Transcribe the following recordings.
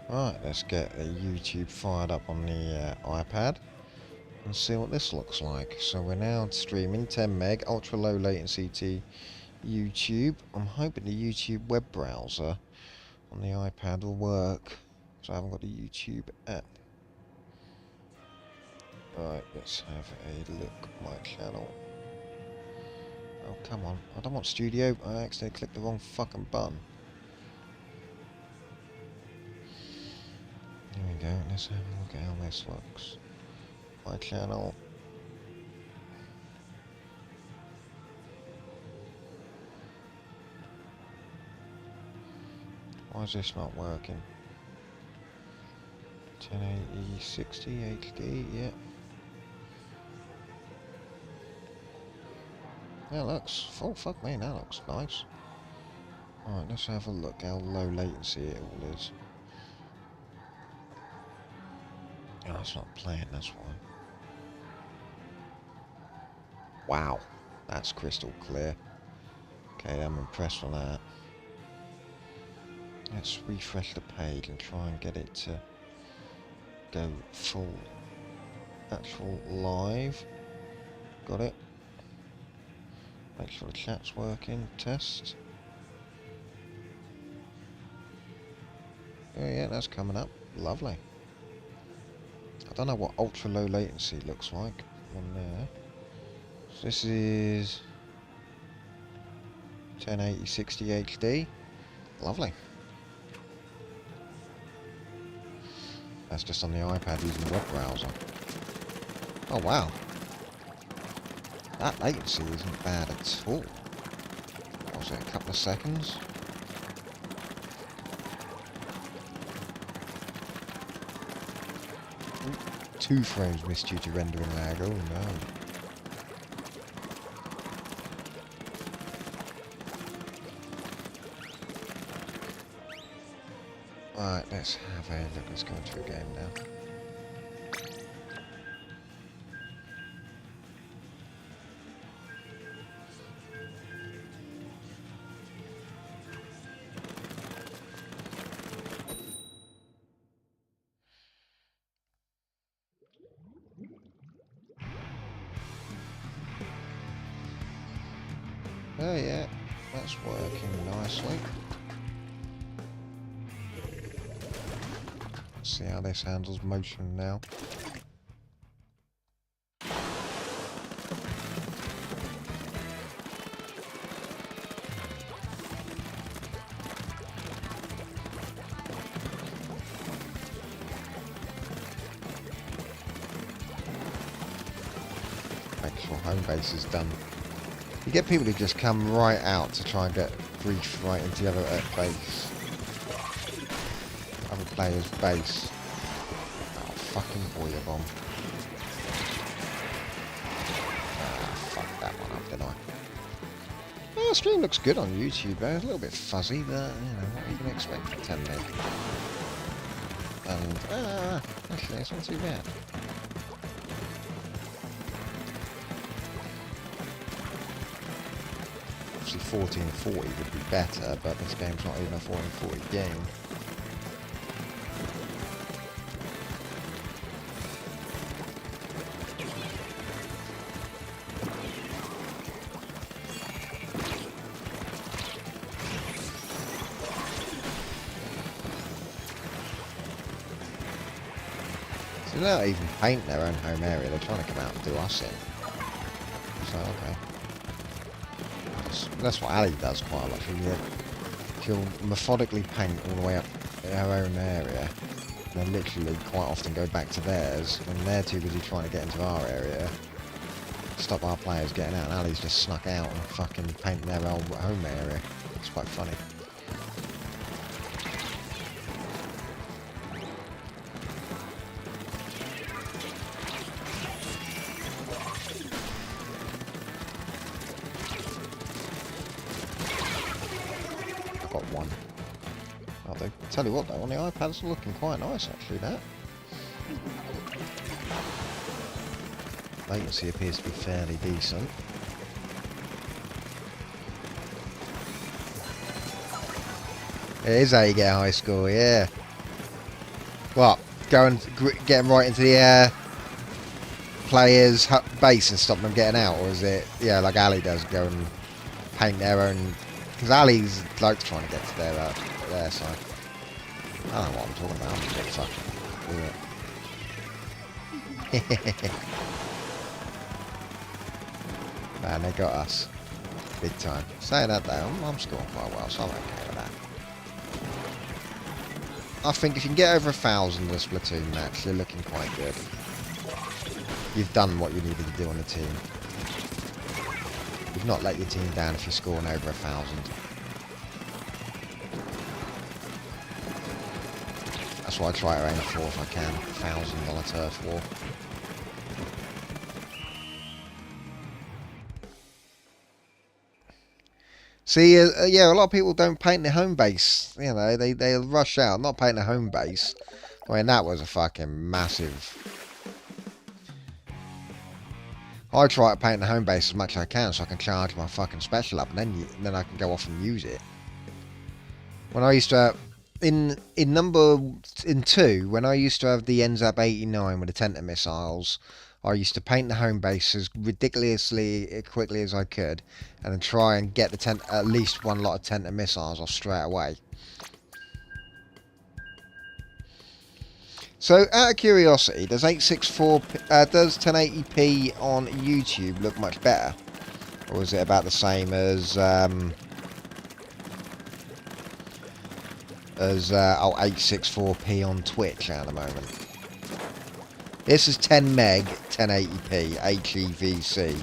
Right, let's get a YouTube fired up on the iPad and see what this looks like. So we're now streaming 10 meg ultra low latency to YouTube. I'm hoping the YouTube web browser on the iPad will work, so I haven't got a YouTube app. Right, let's have a look at my channel. Oh, come on. I don't want studio. I accidentally clicked the wrong fucking button. Here we go. Let's have a look at how this looks. My channel. Why is this not working? 1080, 60, HD, yeah. That looks, oh fuck me, that looks nice. Alright, let's have a look how low latency it all is. Oh, it's not playing, that's why. Wow, that's crystal clear. Okay, I'm impressed with that. Let's refresh the page and try and get it to go full actual live. Got it. Make sure the chat's working. Test. Oh yeah, that's coming up. Lovely. I don't know what ultra low latency looks like on there. So this is 1080 60 HD. Lovely. That's just on the iPad using the web browser. Oh wow. That latency isn't bad at all. What was it, a couple of seconds? Ooh, 2 frames missed due to rendering lag, oh no. Right, let's have a look, let's go into a game now. Oh yeah, that's working nicely. Let's see how this handles motion now. Make sure home base is done. You get people who just come right out to try and get grief right into the other base. Other players' base. Oh, fucking boiler bomb. Ah, fuck that one up, didn't I? Oh, the stream looks good on YouTube, though. It's a little bit fuzzy, but, you know, what are you going to expect for 10 meg? And, actually, it's not too bad. Obviously 1440 would be better, but this game's not even a 1440 game. So they're not even painting their own home area, they're trying to come out and do us in. So, okay. That's what Ali does quite a lot. She'll methodically paint all the way up her own area, and then literally quite often go back to theirs when they're too busy trying to get into our area, stop our players getting out, and Ali's just snuck out and fucking painting their own home area. It's quite funny. One. Oh, they tell you what though, on the iPad it's looking quite nice actually, that. Latency appears to be fairly decent. It is how you get a high score, yeah. What? Go and get them right into the players' base and stop them getting out? Or is it, yeah, like Ali does, go and paint their own... Because Ali's like trying to get to their side. I don't know what I'm talking about. I'm just getting fucking... Man, they got us. Big time. Saying that though, I'm scoring quite well, so I'm okay with that. I think if you can get over 1,000 in a Splatoon match, you're looking quite good. You've done what you needed to do on the team. You've not let your team down if you're scoring over 1,000. That's what I try to aim for if I can. $1,000 turf war. See, yeah, a lot of people don't paint their home base. You know, they rush out, not paint their home base. I mean, that was a fucking massive... I try to paint the home base as much as I can so I can charge my fucking special up, and then I can go off and use it. When I used to... In 2, when I used to have the NZAP 89 with the Tenta missiles... I used to paint the home base as ridiculously quickly as I could, and then try and get the at least one lot of Tenta missiles off straight away. So, out of curiosity, does 864 does 1080p on YouTube look much better, or is it about the same as 864p on Twitch at the moment? This is 10 meg, 1080p, HEVC.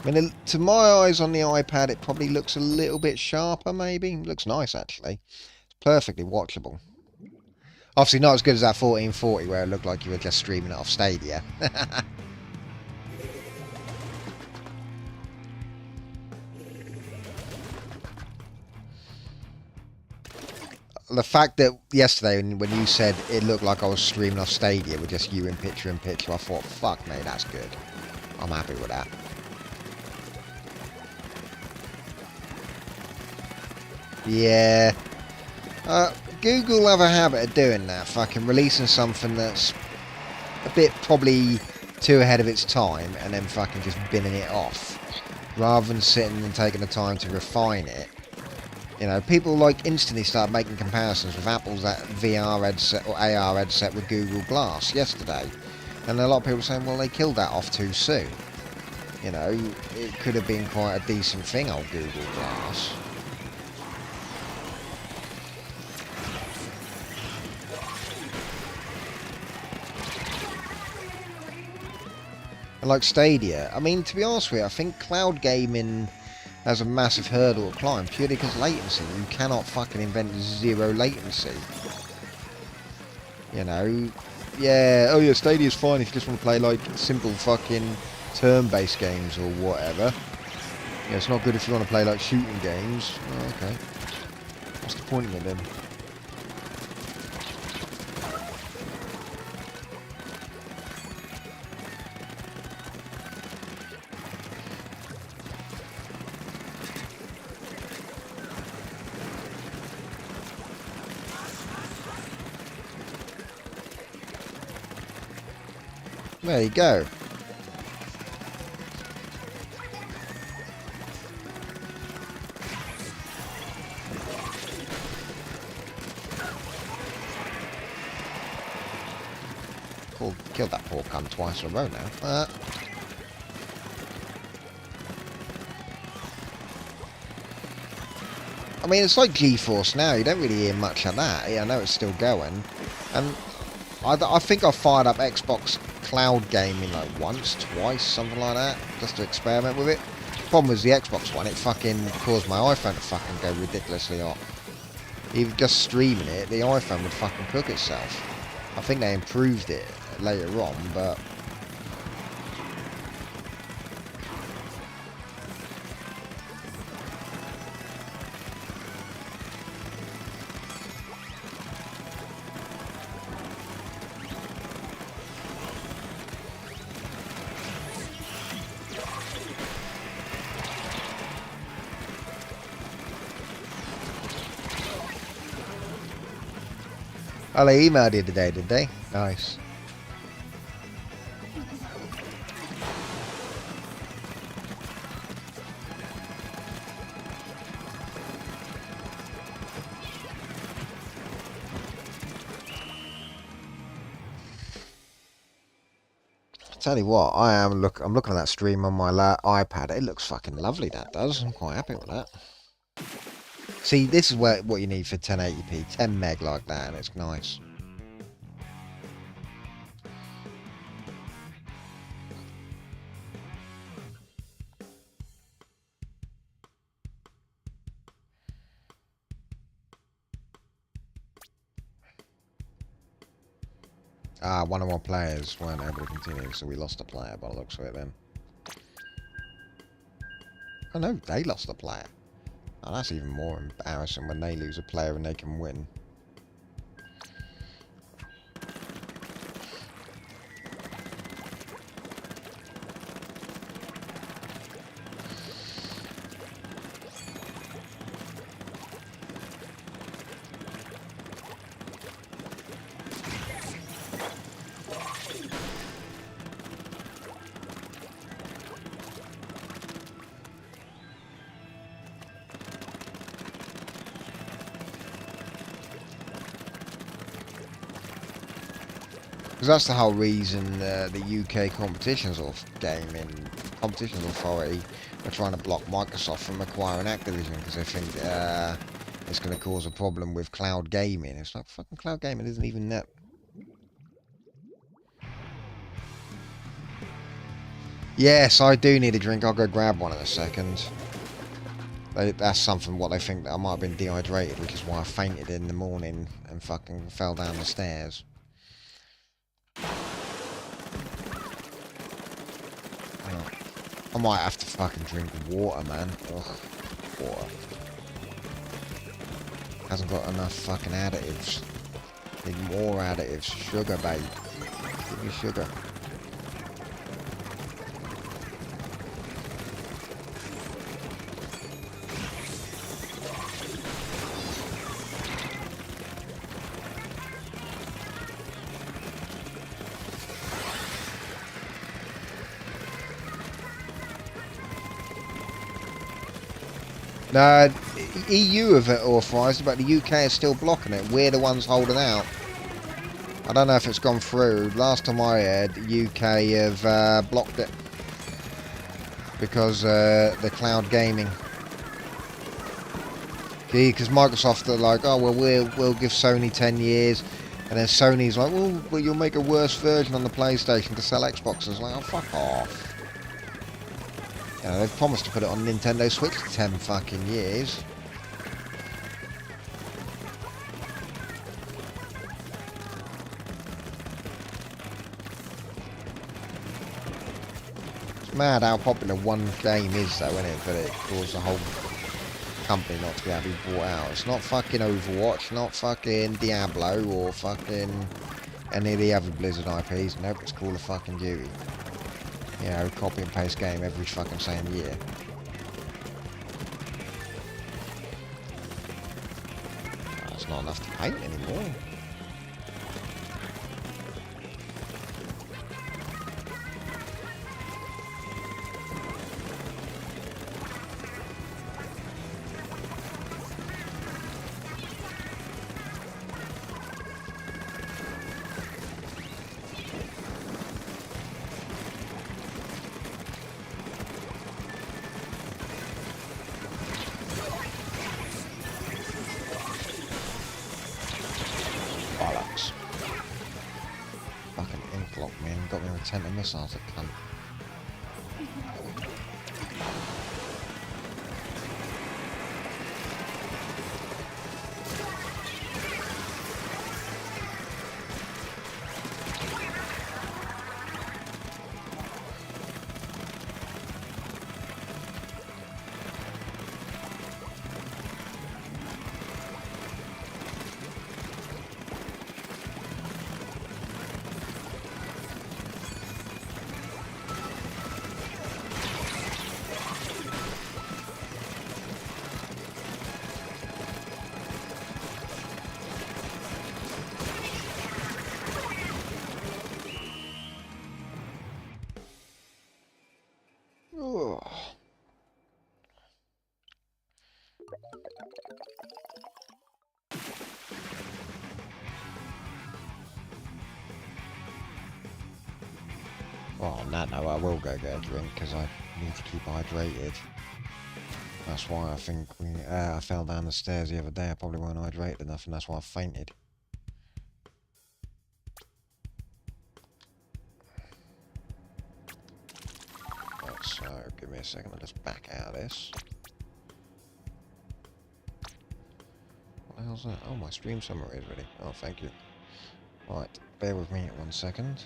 I mean, to my eyes on the iPad, it probably looks a little bit sharper, maybe. It looks nice, actually. It's perfectly watchable. Obviously not as good as that 1440, where it looked like you were just streaming it off Stadia. The fact that yesterday when you said it looked like I was streaming off Stadia with just you in picture, I thought, fuck me, that's good. I'm happy with that. Yeah. Google have a habit of doing that, fucking releasing something that's a bit probably too ahead of its time and then fucking just binning it off. Rather than sitting and taking the time to refine it. You know, people like instantly start making comparisons with Apple's VR headset or AR headset with Google Glass yesterday. And a lot of people saying, well, they killed that off too soon. You know, it could have been quite a decent thing, old Google Glass. And like Stadia, I mean, to be honest with you, I think cloud gaming has a massive hurdle to climb purely because latency. You cannot fucking invent zero latency. You know, yeah, oh yeah, Stadia's fine if you just want to play like simple fucking turn-based games or whatever. Yeah, it's not good if you want to play like shooting games. Oh, okay. What's the point of it then? There you go. Cool. Killed that poor cunt twice in a row now. I mean, it's like GeForce now. You don't really hear much of that. Yeah, I know it's still going. And I think I fired up Xbox Cloud Gaming like once, twice, something like that, just to experiment with it. The problem was the Xbox one, it fucking caused my iPhone to fucking go ridiculously hot. Even just streaming it, the iPhone would fucking cook itself. I think they improved it later on, but... Oh, they emailed you today, did they? Nice. Tell you what, I'm looking at that stream on my iPad. It looks fucking lovely. That does. I'm quite happy with that. See, this is what you need for 1080p, 10 meg like that, and it's nice. One of our players weren't able to continue, so we lost a player by the looks of it then. Oh no, they lost a player. Oh, that's even more embarrassing when they lose a player and they can win. Because that's the whole reason the UK Competitions Authority are trying to block Microsoft from acquiring Activision, because they think it's going to cause a problem with cloud gaming. It's like, fucking cloud gaming isn't even that. Yes, I do need a drink. I'll go grab one in a second. That's something what they think that I might have been dehydrated, which is why I fainted in the morning and fucking fell down the stairs. I might have to fucking drink water, man. Ugh, water. Hasn't got enough fucking additives. Need more additives. Sugar, babe. Give me sugar. No, EU have authorised it, but the UK is still blocking it. We're the ones holding out. I don't know if it's gone through. Last time I heard, the UK have blocked it because the cloud gaming. Because Microsoft are like, oh well, we'll give Sony 10 years, and then Sony's like, well, you'll make a worse version on the PlayStation to sell Xboxes. Like, oh, fuck off. You know, they've promised to put it on Nintendo Switch for 10 fucking years. It's mad how popular one game is, though, isn't it? That it caused the whole company not to be able to be bought out. It's not fucking Overwatch, not fucking Diablo, or fucking any of the other Blizzard IPs. Nope, it's Call of fucking Duty. You know, copy and paste game every fucking same year. That's not enough to paint anymore. Got me with 10 missiles, that cunt. Oh. Well, on that note, I will go get a drink because I need to keep hydrated. That's why I think I fell down the stairs the other day. I probably weren't hydrated enough, and that's why I fainted. Right, so give me a second. I'll just back out of this. What the hell's that? Oh, my stream summary is ready. Oh, thank you. Right, bear with me 1 second.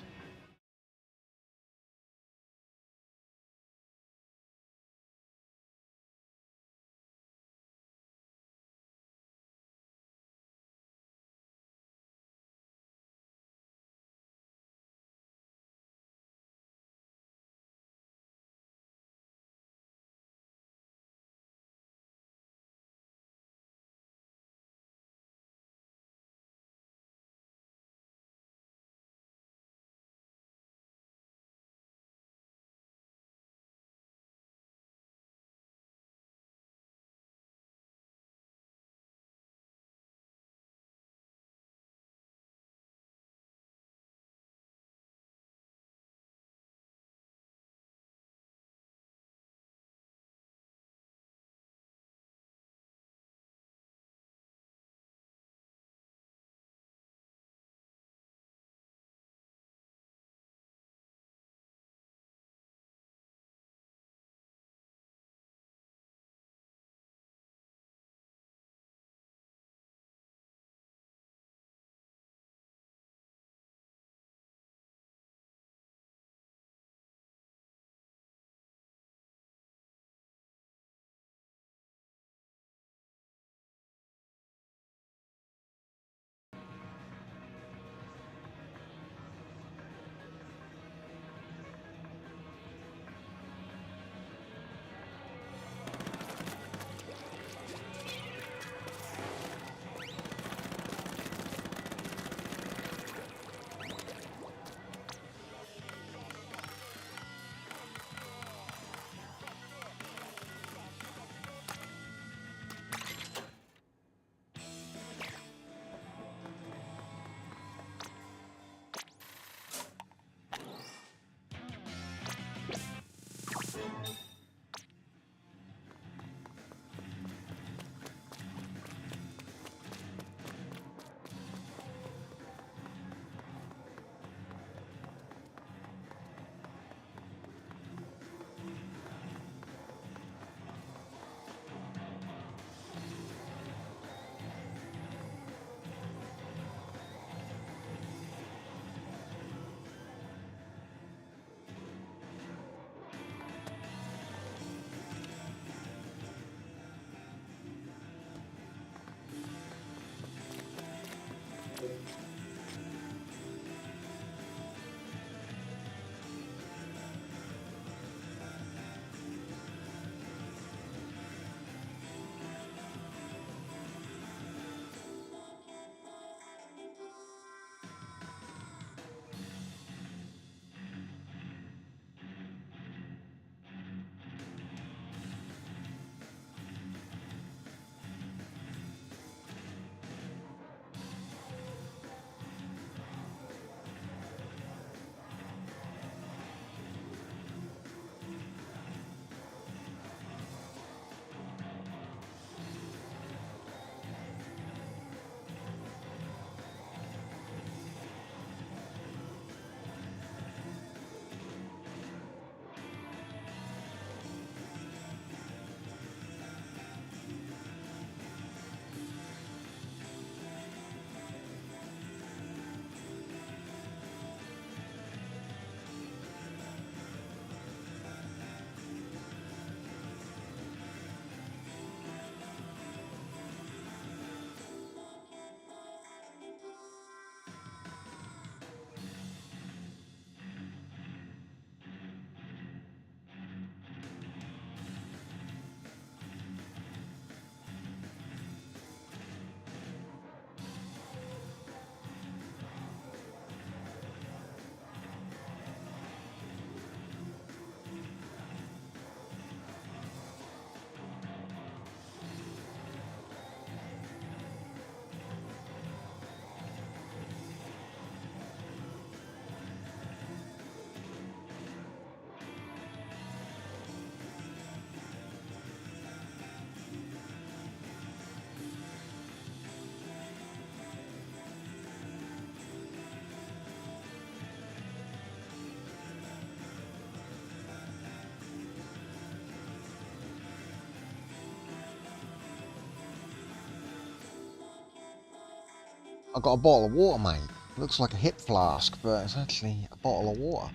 I got a bottle of water, mate. Looks like a hip flask, but it's actually a bottle of water.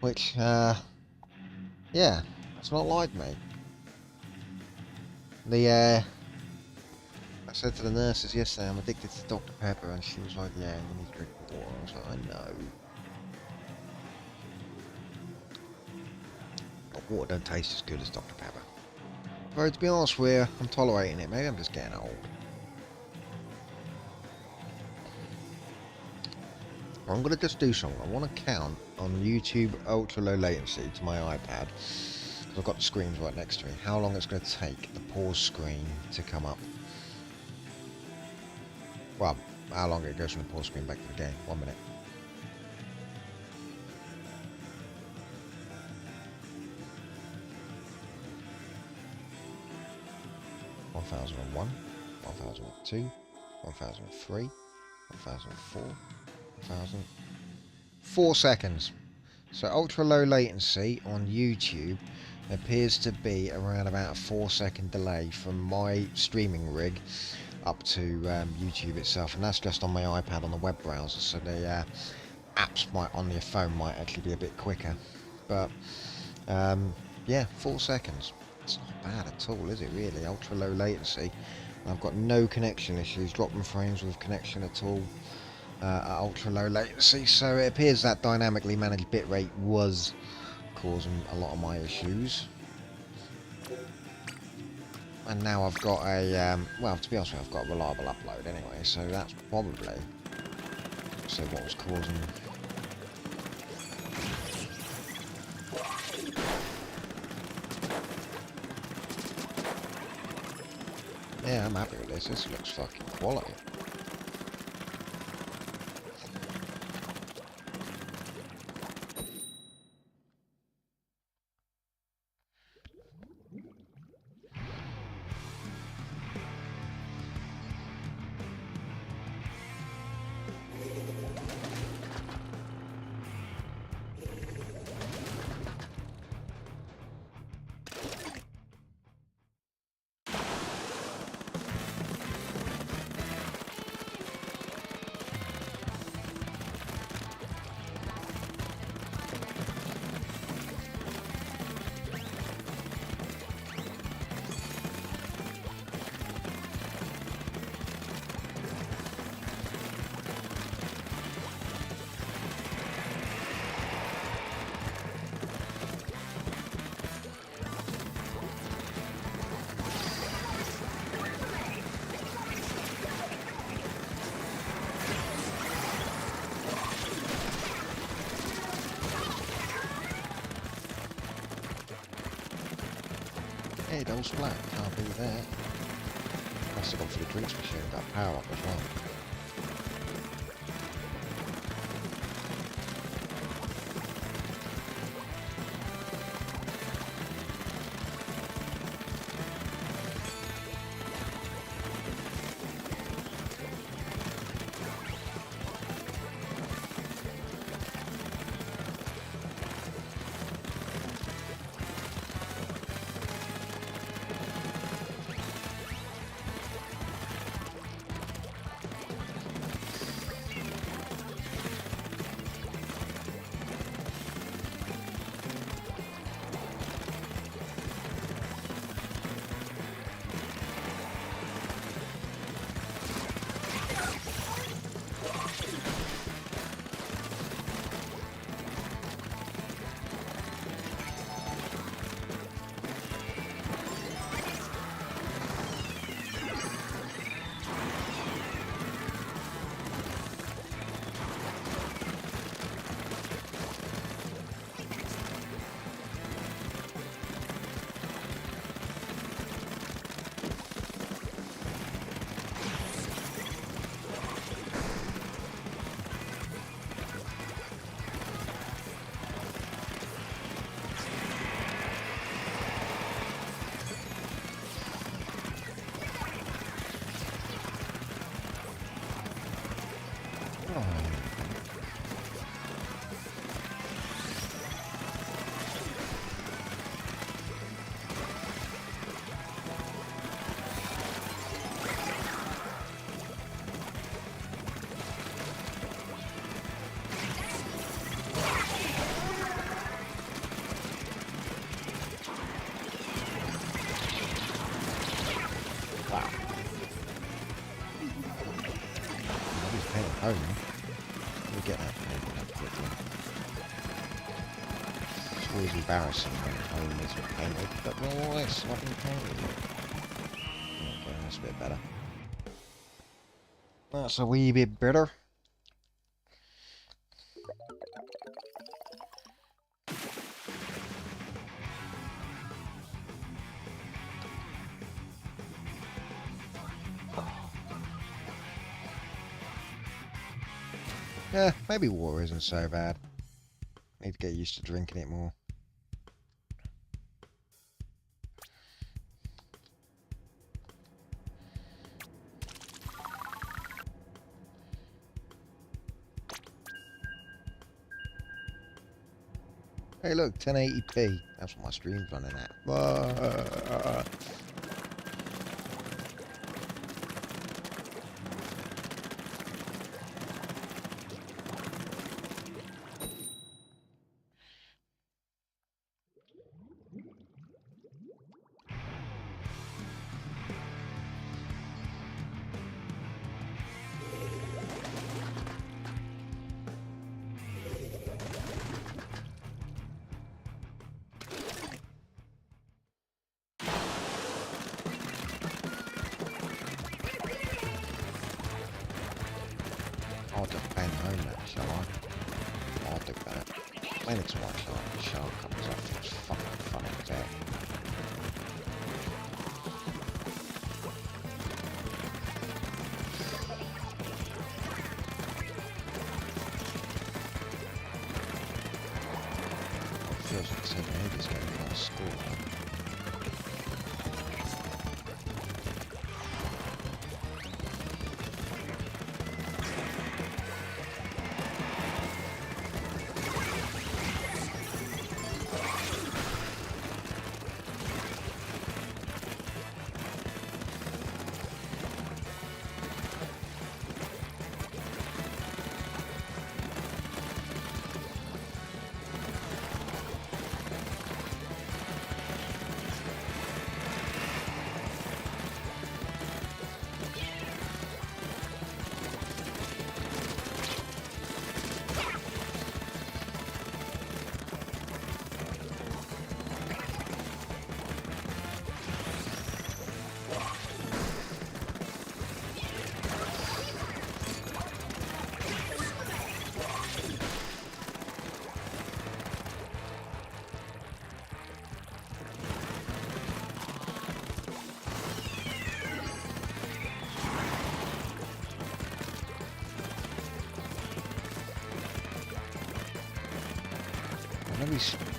Which, yeah, it's not like me. I said to the nurses yesterday, I'm addicted to Dr. Pepper, and she was like, yeah, you need to drink water. I was like, I know. But water don't taste as good as Dr. Pepper. But to be honest with you, I'm tolerating it. Maybe I'm just getting old. I'm going to just do something. I want to count on YouTube ultra low latency to my iPad. Because I've got the screens right next to me. How long it's going to take the pause screen to come up. Well, how long it goes from the pause screen back to the game. 1 minute. One 1002, 1003, 1004, 1000. 4 seconds. So ultra low latency on YouTube appears to be around about a 4-second delay from my streaming rig up to YouTube itself, and that's just on my iPad on the web browser. So the apps on your phone might actually be a bit quicker, but yeah, 4 seconds. It's not bad at all, is it really? Ultra low latency. I've got no connection issues, dropping frames with connection at all. At ultra low latency, so it appears that dynamically managed bitrate was causing a lot of my issues. And now I've got a, well, to be honest with you, I've got a reliable upload anyway, so that's probably what was causing. Yeah, I'm happy with this. This looks fucking quality. Hey, double splat, can't be there. Must have gone for the drinks machine and got power up as well. always embarrassing when home isn't painted, but all this slightly painted. Okay, that's a bit better. That's a wee bit better. Yeah, maybe water isn't so bad. Need to get used to drinking it more. Hey look, 1080p. That's what my stream's running at. I'll just bang home that, shall I? I'll do that. When it's one shot, the shark comes off, it's fucking funny as heck. It feels like 7 ages ago we got a score.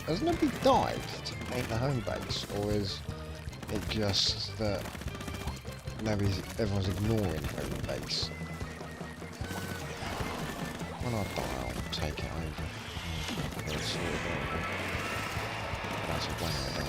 Has nobody died to paint the home base, or is it just that everyone's ignoring home base? When I die, I'll take it over. That's a plan I die.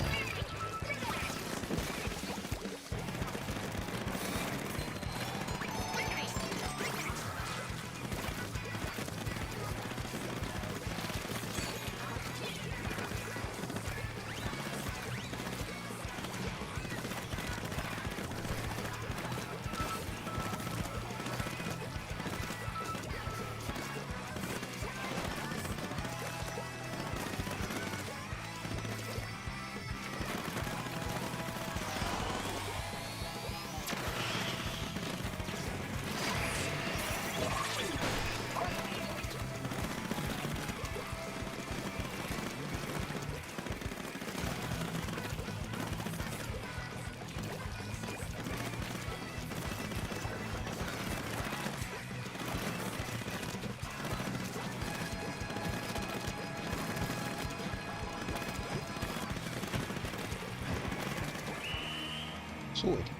Sorted.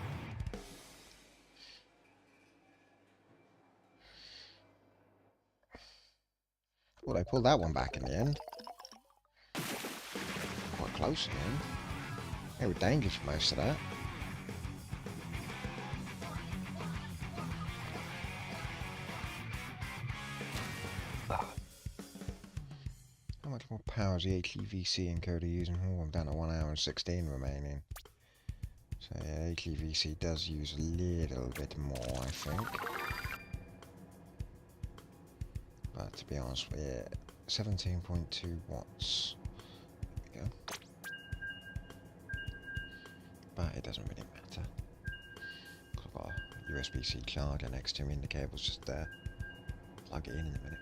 Well, they pulled that one back in the end. Quite close in the end. They were dangerous for most of that. How much more power is the HEVC encoder using? Oh, I'm down to 1 hour and 16 remaining. So yeah, HEVC does use a little bit more, I think. But to be honest with you, 17.2 watts There we go. But it doesn't really matter. I've got a USB-C charger next to me and the cable's just there. Plug it in a minute.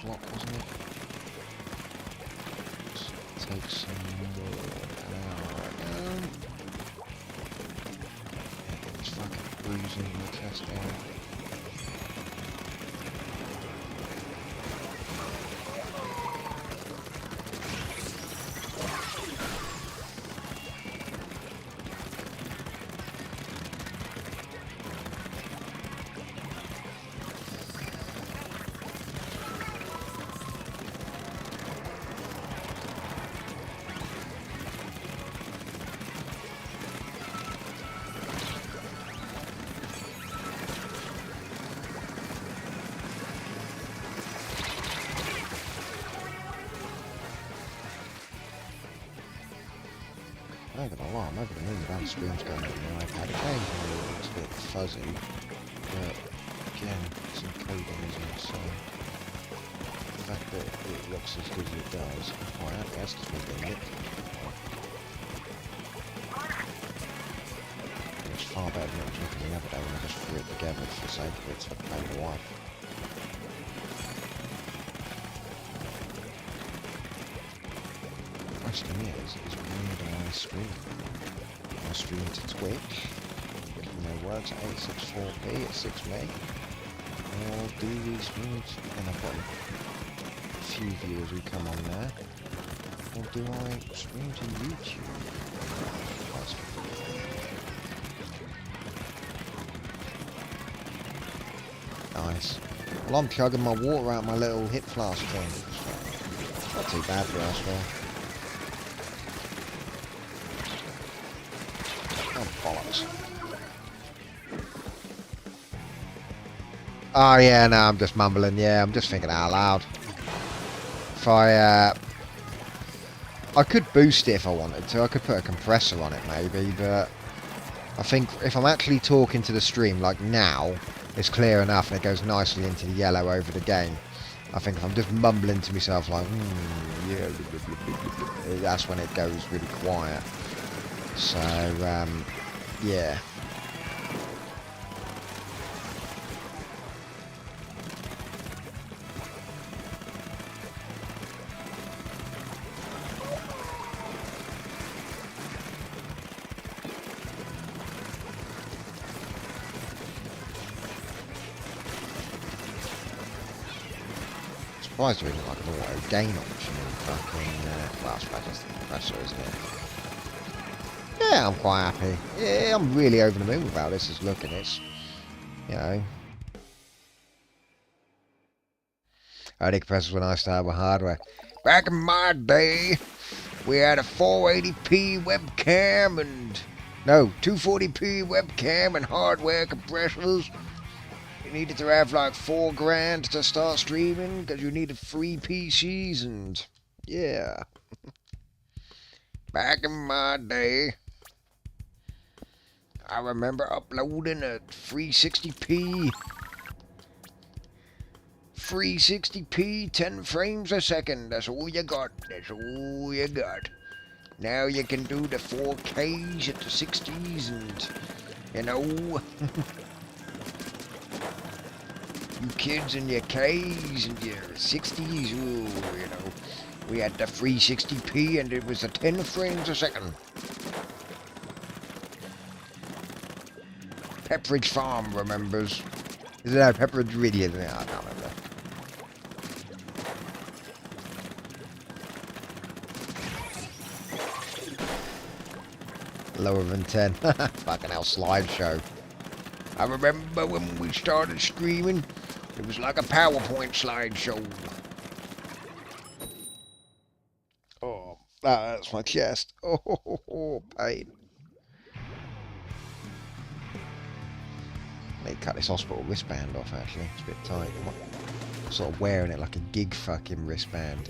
Wasn't it? Take some more. Yeah, it was fucking bruising the chest area. I'm not gonna lie, I'm over the moon about the streams going on the iPad. Occasionally it looks a bit fuzzy, but again, it's encoding, isn't it? So the fact that it looks as good as it does, I'm quite happy. That's because we're getting it. It's far better than it was looking the other day when I just threw it together for the sake of it to play with the wife. The question is where do I stream? Do I stream to Twitch? You know, works at 864p at 6 meg? Or do we stream to... and I've got a few viewers who come on there. Or do I stream to YouTube? Nice. Well, I'm chugging my water out my little hip flask thing. Not too bad for us, well. Oh, bollocks. Oh, yeah, no, I'm just mumbling. Yeah, I'm just thinking out loud. If I could boost it if I wanted to. I could put a compressor on it, maybe, but I think if I'm actually talking to the stream, like now, it's clear enough and it goes nicely into the yellow over the game. I think if I'm just mumbling to myself like, yeah, that's when it goes really quiet. So, yeah. Surprised there isn't like an auto gain option in fucking, well, I suppose that's the compressor, isn't it? Yeah, I'm quite happy. Yeah, I'm really over the moon with how this is looking. It's, you know. Only compressors when I started with hardware. Back in my day, we had a 480p webcam and... No, 240p webcam and hardware compressors. You needed to have like $4 grand to start streaming because you needed 3 PCs and... Yeah. Back in my day, I remember uploading at 360p. 360p, 10 frames a second. That's all you got. That's all you got. Now you can do the 4Ks at the 60s and, you know, you kids and your Ks and your 60s, ooh, you know, we had the 360p and it was a 10 frames a second. Pepperidge Farm remembers. Is it that Pepperidge really, isn't it? I can't remember. Lower than 10. Fucking hell, slideshow. I remember when we started streaming, it was like a PowerPoint slideshow. Oh, that's my chest. Oh, pain. I need to cut this hospital wristband off, actually. It's a bit tight. I'm sort of wearing it like a gig fucking wristband.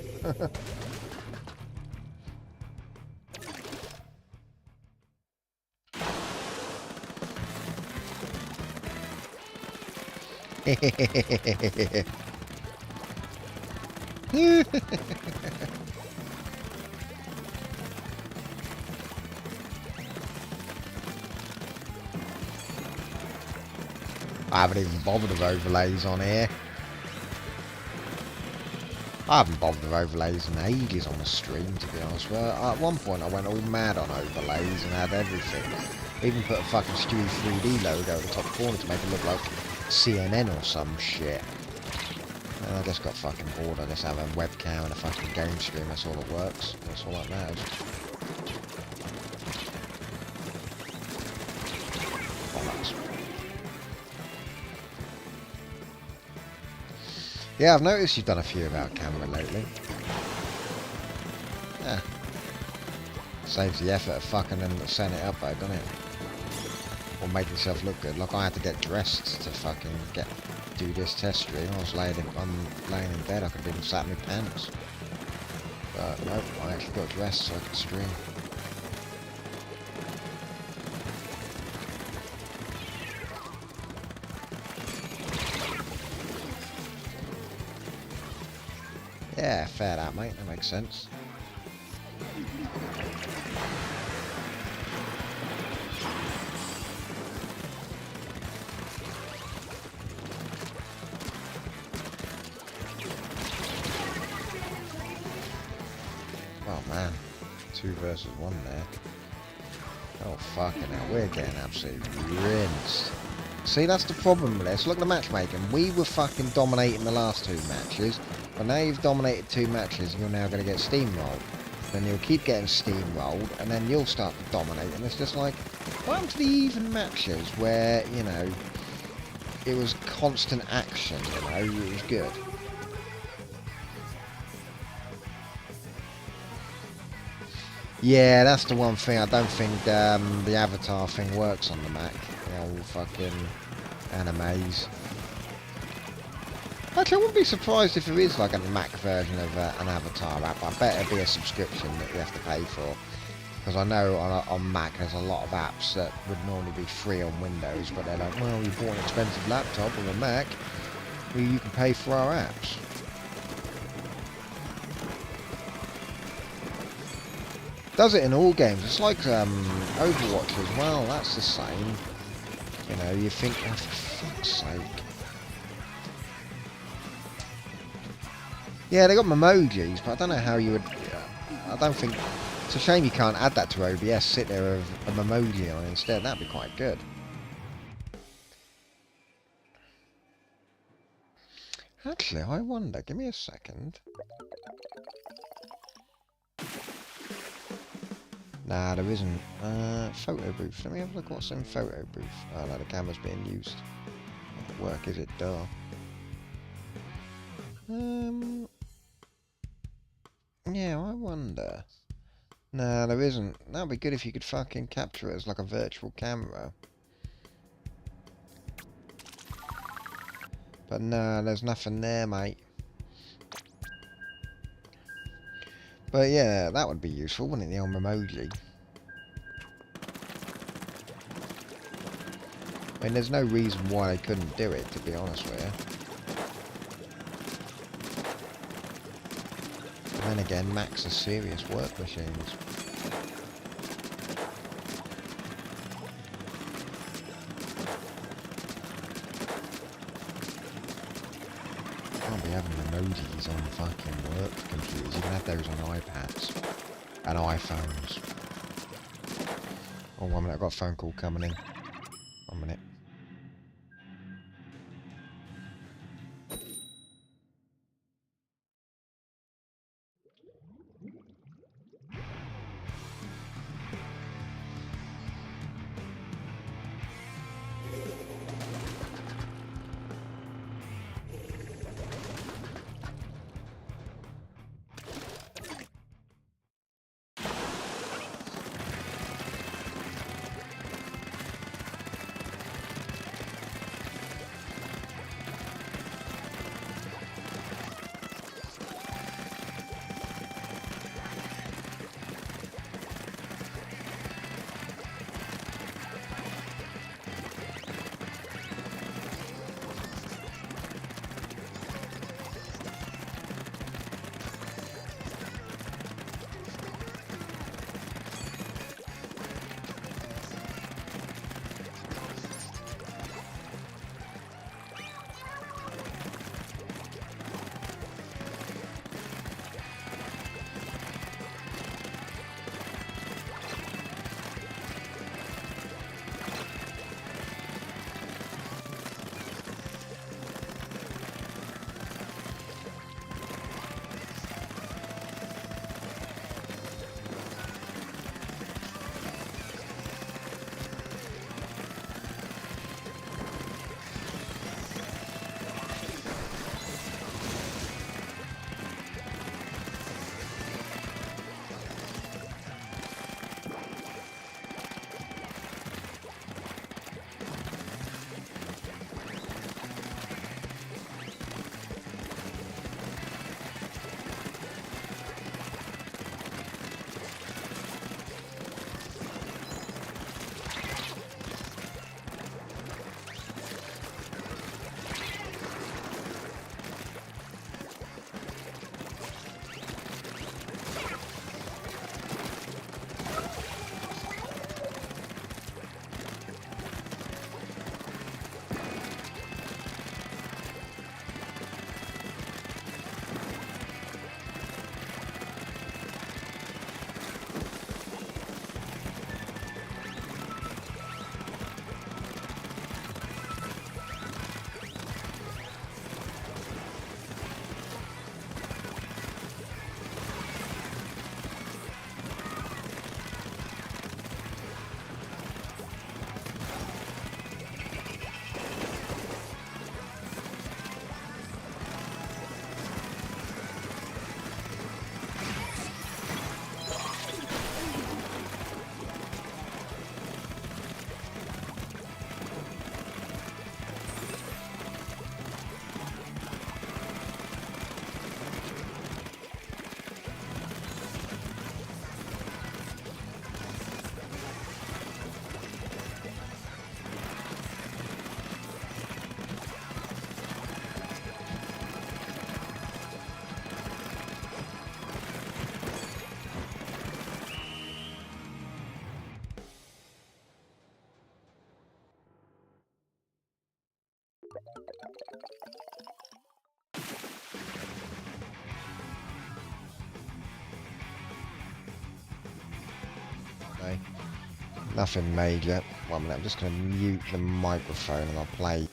I haven't even bothered with overlays on here. I haven't bothered with overlays in ages on the stream, to be honest. But at one point I went all mad on overlays and had everything. Even put a fucking Stewie 3D logo at the top corner to make it look like CNN or some shit. And I just got fucking bored. I just have a webcam and a fucking game stream. That's all that works. That's all that matters. Yeah, I've noticed you've done a few about camera lately. Yeah. Saves the effort of fucking and setting it up though, doesn't it? Or make yourself look good. Like I had to get dressed to fucking do this test stream. I was laying in bed, I could have even sat in my pants. But nope, I actually got dressed so I could stream. Yeah, fair that, mate. That makes sense. Oh man, 2 versus 1 there. Oh fucking hell, we're getting absolutely rinsed. See, that's the problem with this. Look at the matchmaking. We were fucking dominating the last 2 matches. But now you've dominated 2 matches and you're now going to get steamrolled. Then you'll keep getting steamrolled and then you'll start to dominate. And it's just like, what happened to the even matches where, you know, it was constant action, you know, it was good. Yeah, that's the one thing. I don't think the avatar thing works on the Mac. The old fucking animes. Actually, I wouldn't be surprised if there is like a Mac version of an Avatar app. I bet it'd be a subscription that you have to pay for. Because I know on Mac there's a lot of apps that would normally be free on Windows, but they're like, well, you bought an expensive laptop or a Mac, well, you can pay for our apps. Does it in all games. It's like Overwatch as well. That's the same. You know, you think, oh, for fuck's sake. Yeah, they got emojis, but I don't know how you would... I don't think... It's a shame you can't add that to OBS. Sit there with a emoji on instead. That'd be quite good. Actually, I wonder. Give me a second. Nah, there isn't. Photo booth. Let me have a look what's in photo booth. Oh, no, the camera's being used. Not work, is it? Duh. Yeah, I wonder. Nah, there isn't. That'd be good if you could fucking capture it as like a virtual camera. But nah, there's nothing there, mate. But yeah, that would be useful, wouldn't it, the old memoji? I mean, there's no reason why I couldn't do it, to be honest with you. And then again, Macs are serious work machines. Can't be having emojis on fucking work computers. You can have those on iPads and iPhones. Oh, 1 minute, I've got a phone call coming in. 1 minute. Okay. Nothing major. 1 minute, I'm just going to mute the microphone and I'll play.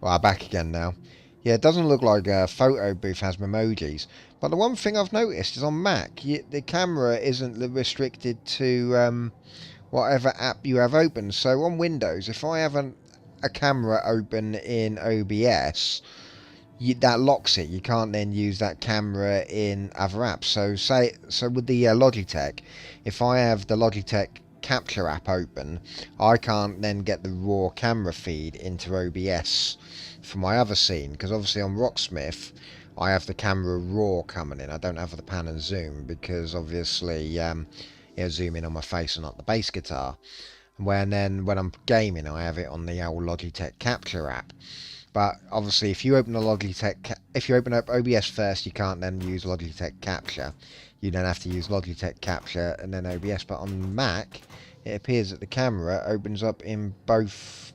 Well, back again now. Yeah, it doesn't look like a photo booth has emojis. But the one thing I've noticed is on Mac, the camera isn't restricted to whatever app you have open. So on Windows, if I have a camera open in OBS, that locks it. You can't then use that camera in other apps. So with the Logitech, if I have the Logitech Capture app open, I can't then get the raw camera feed into OBS for my other scene, because obviously on Rocksmith I have the camera raw coming in. I don't have the pan and zoom because obviously it'll zoom in on my face and not the bass guitar. When I'm gaming, I have it on the old Logitech Capture app. But obviously, if you open if you open up OBS first, you can't then use Logitech Capture. You then have to use Logitech Capture and then OBS. But on Mac, it appears that the camera opens up in both.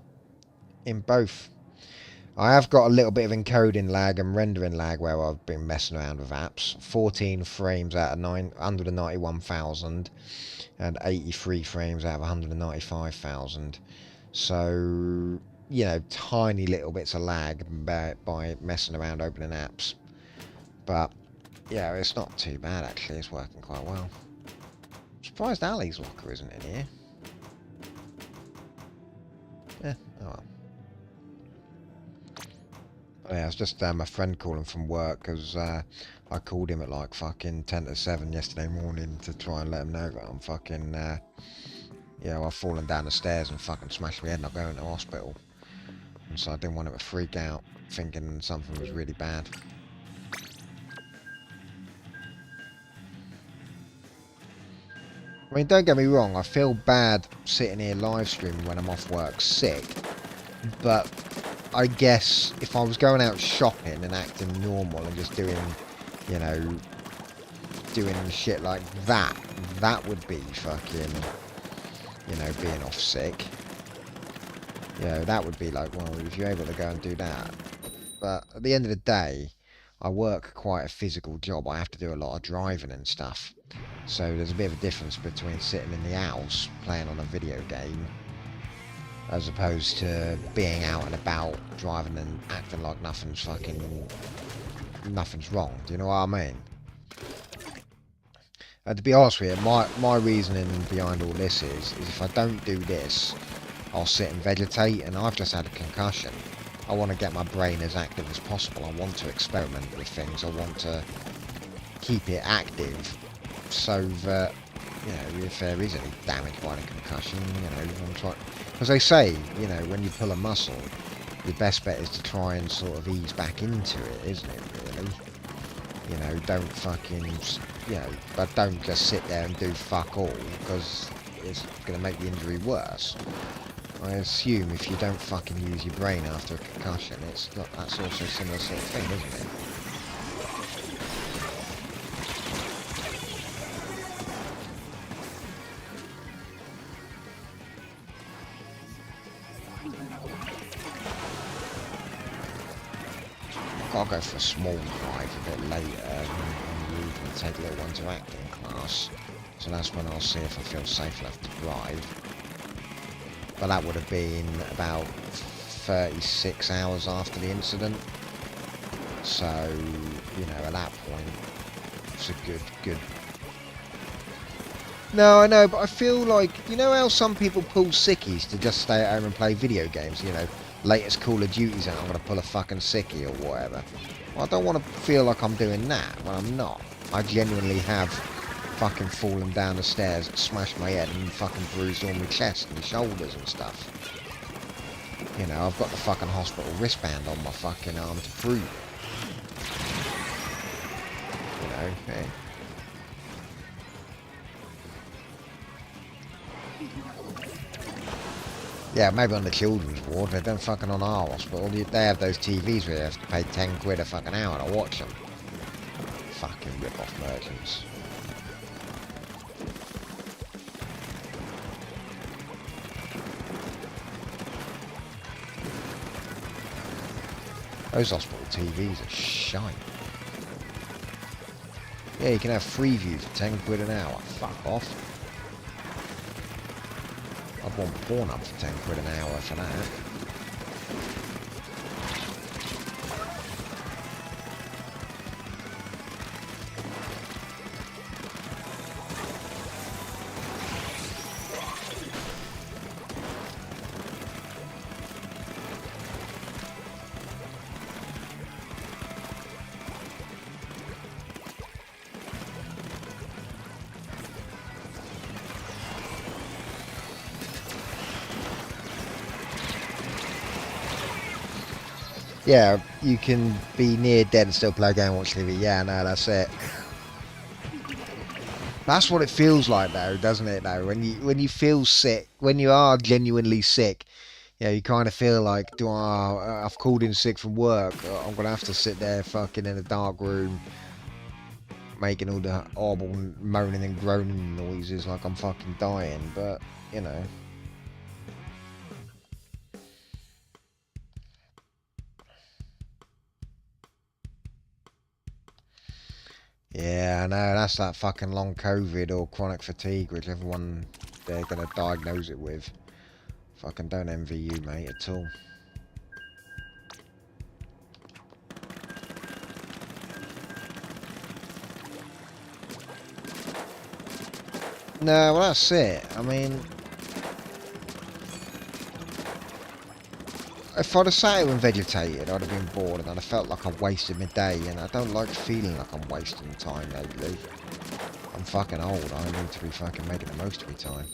I have got a little bit of encoding lag and rendering lag where I've been messing around with apps. 14 frames out of 991,000 and 83 frames out of 195,000. So, you know, tiny little bits of lag by messing around opening apps. But, yeah, it's not too bad actually. It's working quite well. I'm surprised Ali's locker isn't in here. Oh well. Yeah, it's just my friend calling from work because I called him at like fucking 10 to 7 yesterday morning to try and let him know that I'm fucking, I've fallen down the stairs and fucking smashed my head and I'm going to hospital. And so I didn't want him to freak out thinking something was really bad. I mean, don't get me wrong, I feel bad sitting here live streaming when I'm off work sick, but I guess if I was going out shopping and acting normal and just doing, you know, doing shit like that, that would be fucking, you know, being off sick. You know, that would be like, well, if you're able to go and do that. But at the end of the day, I work quite a physical job. I have to do a lot of driving and stuff. So there's a bit of a difference between sitting in the house playing on a video game as opposed to being out and about driving and acting like nothing's wrong. Do you know what I mean? To be honest with you, my reasoning behind all this is if I don't do this, I'll sit and vegetate, and I've just had a concussion. I want to get my brain as active as possible. I want to experiment with things. I want to keep it active so that, you know, if there is any damage by the concussion, you know, I'm trying. Because they say, you know, when you pull a muscle, your best bet is to try and sort of ease back into it, isn't it, really? You know, don't fucking, you know, but don't just sit there and do fuck all, because it's going to make the injury worse. I assume if you don't fucking use your brain after a concussion, that's also a similar sort of thing, isn't it? I'll go for a small drive a bit later and take a little one to acting class. So that's when I'll see if I feel safe enough to drive. But that would have been about 36 hours after the incident. So, you know, at that point, it's a good... No, I know, but I feel like, you know how some people pull sickies to just stay at home and play video games, you know, latest Call of Duty's out, I'm going to pull a fucking sickie or whatever. Well, I don't want to feel like I'm doing that when I'm not. I genuinely have fucking fallen down the stairs, smashed my head and fucking bruised all my chest and my shoulders and stuff. You know, I've got the fucking hospital wristband on my fucking arm to prove it. You know, yeah. Yeah, maybe on the children's ward, they don't fucking on our hospital. They have those TVs where you have to pay 10 quid a fucking hour to watch them. Fucking rip-off merchants. Those hospital TVs are shite. Yeah, you can have Freeview for 10 quid an hour. Fuck off. I'd want porn up for 10 quid an hour for that. Yeah, you can be near dead and still play a game and watch TV. Yeah, no, that's it. That's what it feels like though, doesn't it though? When you feel sick, when you are genuinely sick, yeah, you kind of feel like, I've called in sick from work. I'm gonna have to sit there fucking in a dark room, making all the horrible moaning and groaning noises like I'm fucking dying. But you know, yeah, I know that's that fucking long COVID or chronic fatigue, which everyone they're gonna diagnose it with. Fucking don't envy you, mate, at all. No, well that's it. I mean, if I'd have sat here and vegetated, I'd have been bored and I'd have felt like I wasted my day, and I don't like feeling like I'm wasting time lately. I'm fucking old, I need to be fucking making the most of my time.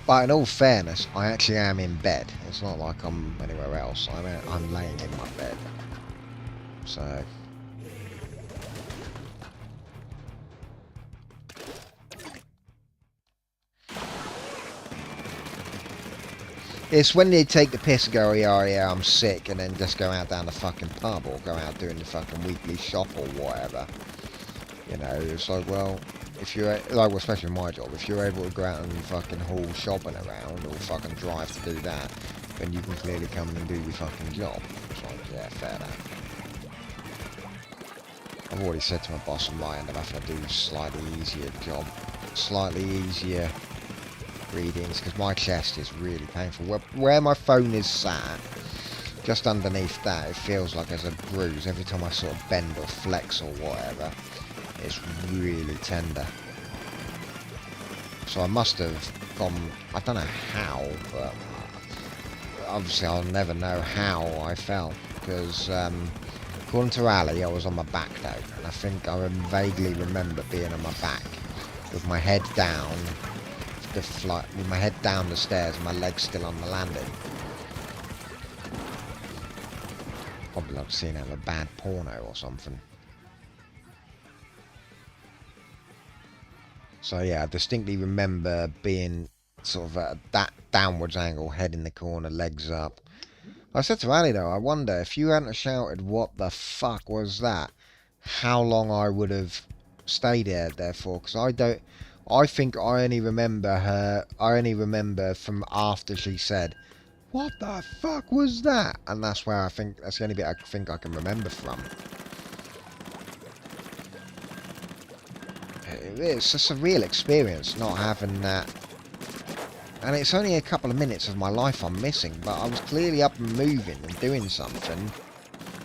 But in all fairness, I actually am in bed. It's not like I'm anywhere else. I'm laying in my bed. So... It's when they take the piss and go, yeah, I'm sick, and then just go out down the fucking pub or go out doing the fucking weekly shop or whatever. You know, it's like, well, if you're, like, well, especially in my job, if you're able to go out and fucking haul shopping around or fucking drive to do that, then you can clearly come in and do your fucking job. It's like, yeah, fair enough. I've already said to my boss on my end I'm having to do a slightly easier job, slightly easier readings, because my chest is really painful. Where my phone is sat, just underneath that, it feels like there's a bruise every time I sort of bend or flex or whatever. It's really tender. So I must have gone, I don't know how, but obviously I'll never know how I fell, because according to Ali, I was on my back though, and I think I vaguely remember being on my back with my head down the flight, with my head down the stairs and my legs still on the landing. Probably like seeing out a bad porno or something. So yeah, I distinctly remember being sort of at that downwards angle, head in the corner, legs up. I said to Ali though, I wonder if you hadn't shouted, "What the fuck was that?" how long I would have stayed there for, because I think I only remember from after she said, "What the fuck was that?" And that's where I think, that's the only bit I think I can remember from. It's just a real experience not having that. And it's only a couple of minutes of my life I'm missing, but I was clearly up and moving and doing something.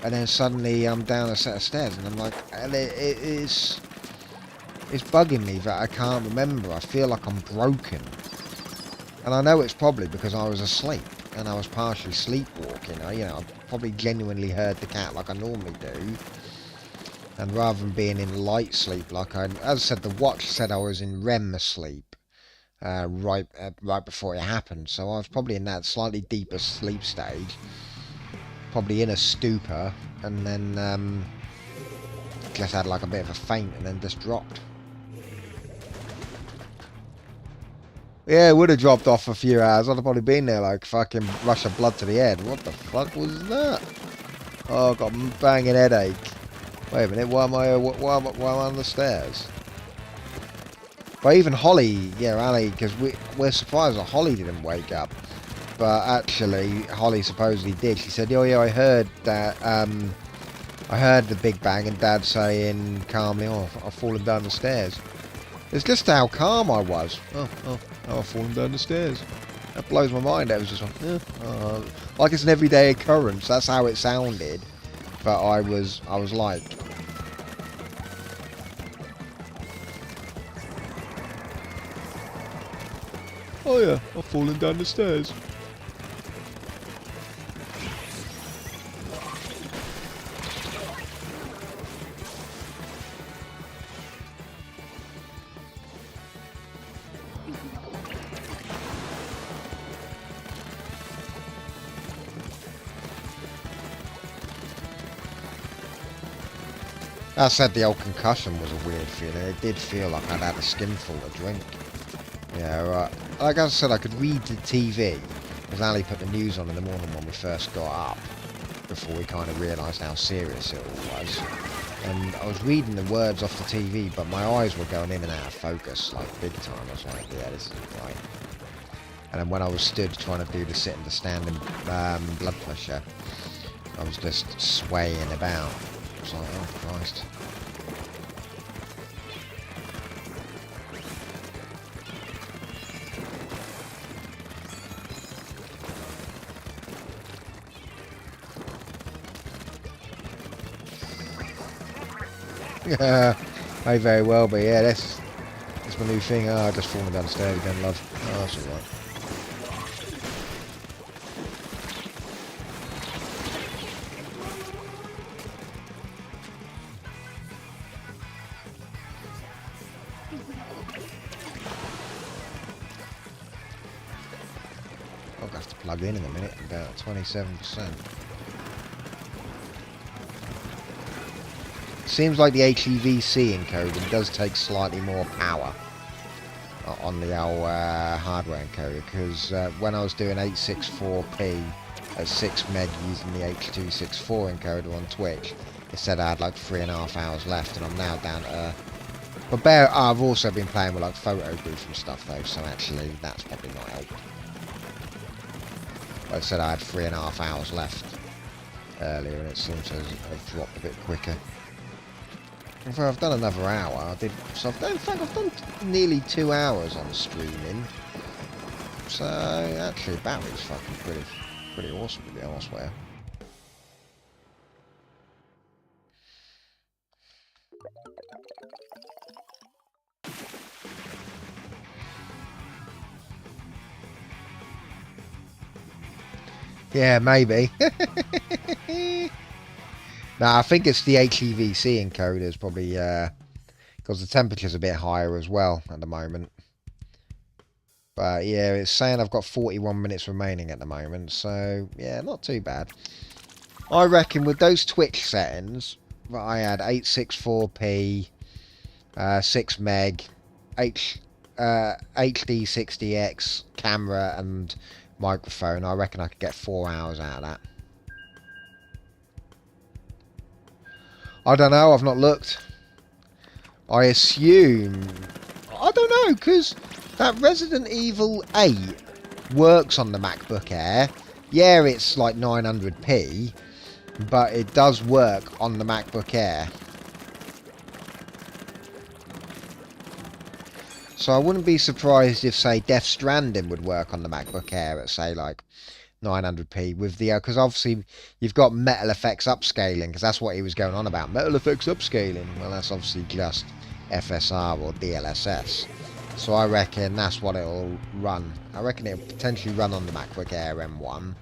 And then suddenly I'm down a set of stairs and I'm like, and it's bugging me that I can't remember. I feel like I'm broken. And I know it's probably because I was asleep and I was partially sleepwalking. I probably genuinely heard the cat like I normally do. And rather than being in light sleep, like as I said, the watch said I was in REM sleep right before it happened. So I was probably in that slightly deeper sleep stage, probably in a stupor, and then just had like a bit of a faint and then just dropped. Yeah, it would have dropped off for a few hours. I'd have probably been there like fucking rush of blood to the head. What the fuck was that? Oh, I've got a banging headache. Wait a minute, why am I on the stairs? But even Holly, yeah, Ali, because we're surprised that Holly didn't wake up. But actually, Holly supposedly did. She said, "Oh yeah, I heard that. I heard the big bang," and Dad saying calmly, "Oh, I've fallen down the stairs." It's just how calm I was. Oh, I've fallen down the stairs. That blows my mind. It was just like it's an everyday occurrence. That's how it sounded. But I was like, "Oh yeah, I've fallen down the stairs." I said the old concussion was a weird feeling. It did feel like I'd had a skinful of drink. Yeah, right. Like I said, I could read the TV, because Ali put the news on in the morning when we first got up, before we kind of realised how serious it all was. And I was reading the words off the TV, but my eyes were going in and out of focus, like big time. I was like, yeah, this isn't right. And then when I was stood trying to do the sitting to standing blood pressure, I was just swaying about. I was like, oh Christ. Yeah, may very well be. Yeah, that's my new thing. Oh, I just fallen down the stairs again, love. Oh, that's alright. I'll have to plug in a minute. About 27%. Seems like the HEVC encoding does take slightly more power on the old hardware encoder, because when I was doing 864p at 6 meg using the H.264 encoder on Twitch, it said I had like 3.5 hours left, and I'm now down to... But I've also been playing with like photo booth and stuff though, so actually that's probably not helped. But it said I had 3.5 hours left earlier, and it seems to have dropped a bit quicker. If I've done another hour, in fact I've done nearly 2 hours on streaming. So actually battery's fucking pretty awesome to be honest with you. Yeah, maybe. No, I think it's the HEVC encoders probably, because the temperature's a bit higher as well at the moment. But yeah, it's saying I've got 41 minutes remaining at the moment, so yeah, not too bad. I reckon with those Twitch settings, that I had 864p, 6 meg, HD60X camera and microphone, I reckon I could get 4 hours out of that. I don't know, I've not looked. I assume... I don't know, because that Resident Evil 8 works on the MacBook Air. Yeah, it's like 900p, but it does work on the MacBook Air. So I wouldn't be surprised if, say, Death Stranding would work on the MacBook Air at, say, like 900p with the because obviously you've got Metal Effects upscaling, because that's what he was going on about. Metal Effects upscaling, well, that's obviously just FSR or DLSS, so I reckon that's what it'll run. I reckon it'll potentially run on the MacBook Air M1,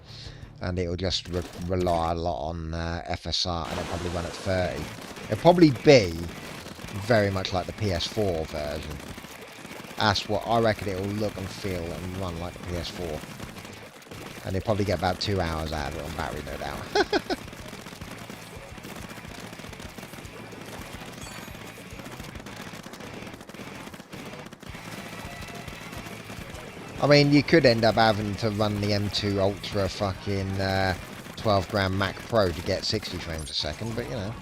and it'll just rely a lot on FSR, and it'll probably run at 30. It'll probably be very much like the PS4 version. That's what I reckon it'll look and feel and run like the PS4. And they'll probably get about 2 hours out of it on battery, no doubt. I mean, you could end up having to run the M2 Ultra fucking 12 gram Mac Pro to get 60 frames a second, but you know.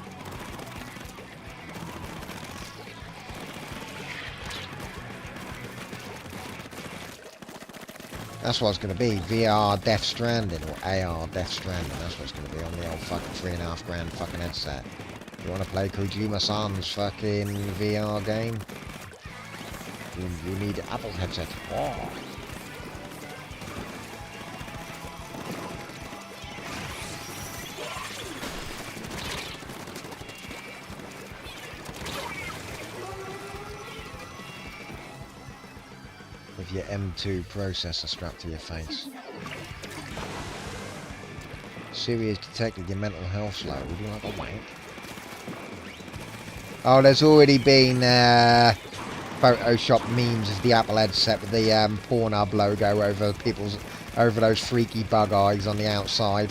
That's what it's going to be. VR Death Stranding, or AR Death Stranding. That's what it's going to be on the old fucking 3.5 grand fucking headset. You want to play Kojima-san's fucking VR game? You need an Apple headset. Oh. With your M2 processor strapped to your face. Siri has detected your mental health low. Would you like a wank? Oh, there's already been Photoshop memes of the Apple headset with the Pornhub logo over those freaky bug eyes on the outside.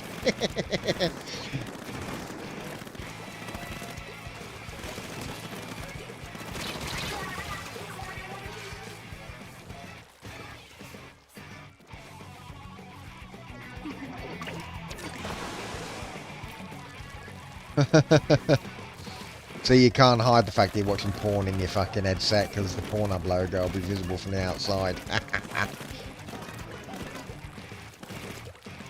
So you can't hide the fact that you're watching porn in your fucking headset because the Pornhub logo will be visible from the outside.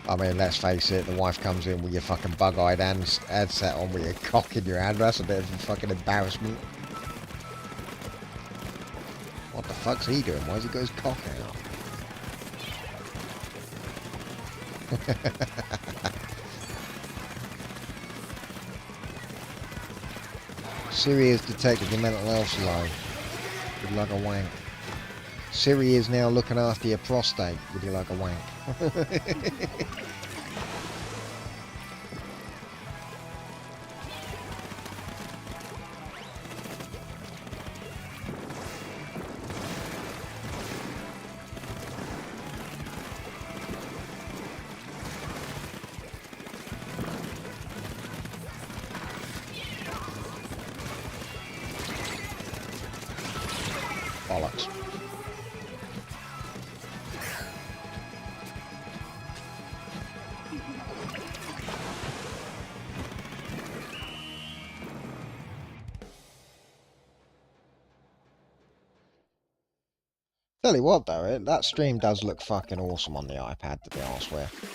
I mean, let's face it, the wife comes in with your fucking bug-eyed headset on with your cock in your hand. That's a bit of a fucking embarrassment. What the fuck's he doing? Why's he got his cock out? Siri has detected your mental health low. Would you like a wank? Siri is now looking after your prostate. Would you like a wank? Bollocks. Tell you what though, that stream does look fucking awesome on the iPad, to be honest with you.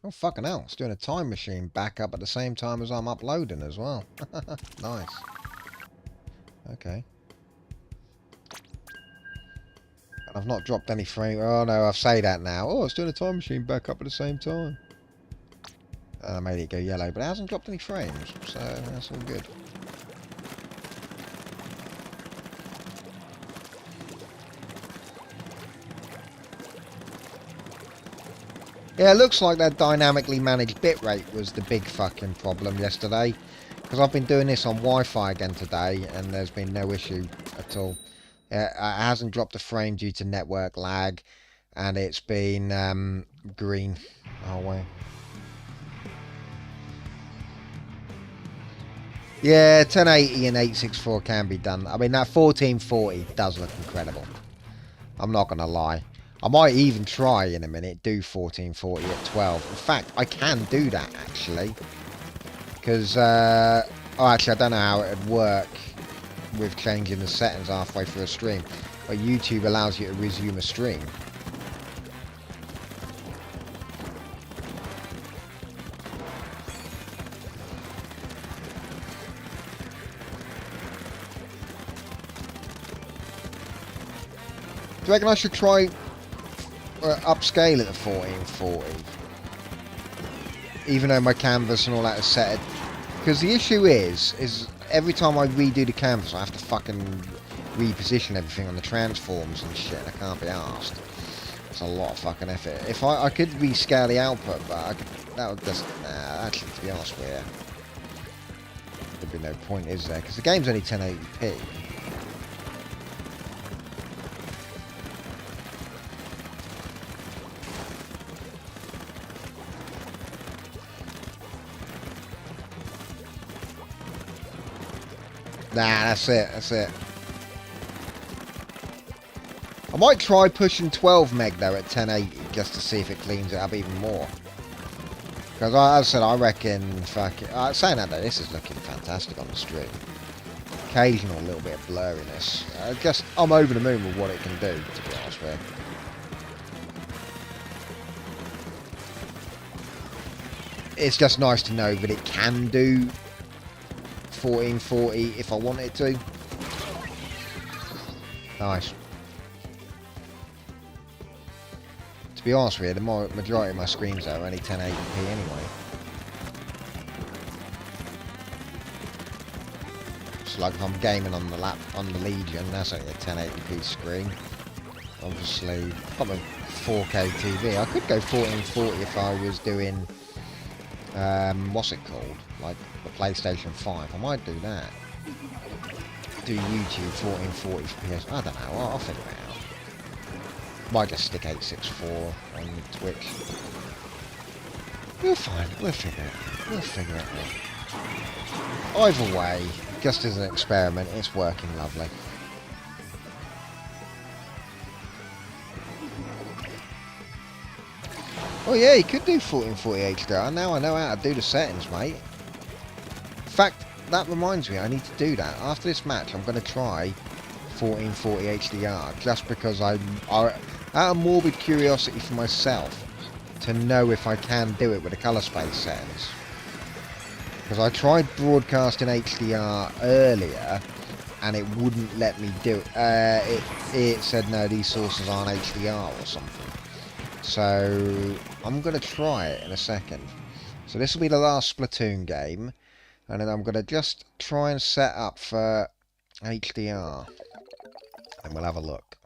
Oh fucking hell, it's doing a time machine backup at the same time as I'm uploading as well. Nice. Okay. And I've not dropped any frame. Oh no, I've say that now. Oh, it's doing a time machine backup at the same time. And I made it go yellow, but it hasn't dropped any frames, so that's all good. Yeah, it looks like that dynamically managed bitrate was the big fucking problem yesterday. Because I've been doing this on Wi-Fi again today, and there's been no issue at all. It hasn't dropped a frame due to network lag, and it's been green the whole way. Yeah, 1080 and 864 can be done. I mean, that 1440 does look incredible. I'm not going to lie. I might even try in a minute do 1440 at 12. In fact, I can do that actually. Because, oh actually I don't know how it would work with changing the settings halfway through a stream. But YouTube allows you to resume a stream. Do you reckon I should try upscale it to 1440? Even though my canvas and all that is set. Because the issue is every time I redo the canvas I have to fucking reposition everything on the transforms and shit. I can't be arsed. It's a lot of fucking effort. If I could rescale the output, but I could, that would just... Nah, actually, to be honest with you, there'd be no point, is there? Because the game's only 1080p. Nah, that's it, that's it. I might try pushing 12 meg though at 1080 just to see if it cleans it up even more. Because as I said, I reckon, saying that though, this is looking fantastic on the stream. Occasional little bit of blurriness. I'm over the moon with what it can do, to be honest with you. It's just nice to know that it can do 1440 if I want it to. Nice. To be honest with you, the majority of my screens are only 1080p anyway. So like if I'm gaming on the Legion, that's only a 1080p screen. Obviously, I'm a 4K TV. I could go 1440 if I was doing what's it called? Like the PlayStation 5. I might do that. Do YouTube 1440 for PS. I don't know. I'll figure it out. Might just stick 864 on Twitch. We'll find it. We'll figure it. We'll figure it out. Either way, just as an experiment, it's working lovely. Oh yeah, you could do 1440 HDR. Now I know how to do the settings, mate. In fact, that reminds me, I need to do that. After this match, I'm going to try 1440 HDR, just because out of morbid curiosity for myself, to know if I can do it with the colour space settings. Because I tried broadcasting HDR earlier, and it wouldn't let me do it. It said, no, these sources aren't HDR or something. So I'm going to try it in a second. So this will be the last Splatoon game, and then I'm going to just try and set up for HDR, and we'll have a look.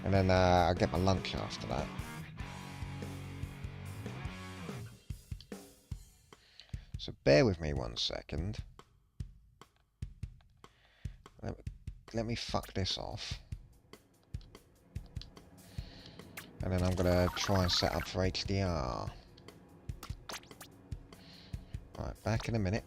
And then I'll get my lunch after that. So bear with me 1 second. Let me fuck this off. And then I'm going to try and set up for HDR. Right, back in a minute.